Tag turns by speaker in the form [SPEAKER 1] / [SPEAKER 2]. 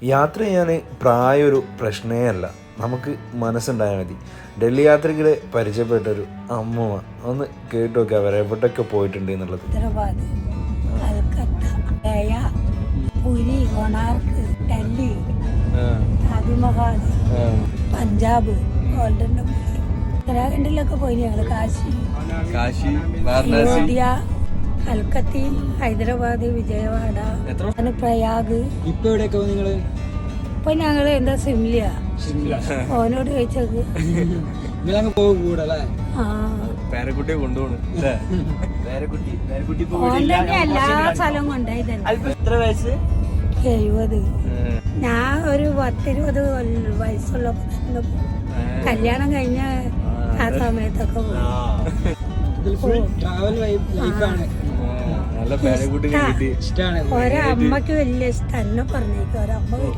[SPEAKER 1] യാത്ര ചെയ്യാൻ പ്രായം ഒരു പ്രശ്നമേ അല്ല, നമുക്ക് മനസ്സുണ്ടായാൽ മതി. ഡൽഹി യാത്രയ്ക്കിൽ പരിചയപ്പെട്ടൊരു അമ്മ ഒന്ന് കേട്ടു നോക്കി അവർ എവിടെയൊക്കെ പോയിട്ടുണ്ട് എന്നുള്ളത്.
[SPEAKER 2] ഹൈദരാബാദ്, കൽക്കട്ട, ഗയ, പുരി, കൊണാർക്ക്, ഡൽഹി, താജ്മഹൽ, പഞ്ചാബ്, ഗോൾഡൻ ടെമ്പിൾ, ഉത്തരാഖണ്ഡിലൊക്കെ പോയി ഞങ്ങൾ. കാശി, അയോധ്യ, കൽക്കത്തി, ഹൈദരാബാദ്, വിജയവാഡ, പ്രയാഗ്.
[SPEAKER 3] ഇപ്പൊ എവിടെയൊക്കെ നിങ്ങള്?
[SPEAKER 2] ഇപ്പൊ ഞങ്ങള് എന്താ സിംല. ഓനോട് ചോദിച്ചത്
[SPEAKER 3] നിങ്ങളങ്ങ് പോകും കൂടെ അല്ലേ?
[SPEAKER 1] പേരക്കുട്ടിയെ കൊണ്ടുപോകണം.
[SPEAKER 2] ഓൻ തന്നെ എല്ലാ സ്ഥലവും കൊണ്ടായി തന്നെ.
[SPEAKER 3] എത്ര വയസ്സ്?
[SPEAKER 2] 70. ഞാൻ ഒരു 10-20 വയസ്സുള്ളപ്പോ തന്നെ കല്യാണം കഴിഞ്ഞ ആ സമയത്തൊക്കെ പോയി.
[SPEAKER 3] ട്രാവൽ ലൈഫാണ്.
[SPEAKER 1] നല്ല പേരക്കുട്ടി
[SPEAKER 3] ഇഷ്ടാണ്.
[SPEAKER 2] ഒരമ്മക്ക് വലിയ ഇഷ്ടം. എന്നെ പറഞ്ഞേക്കും ഒരമ്മ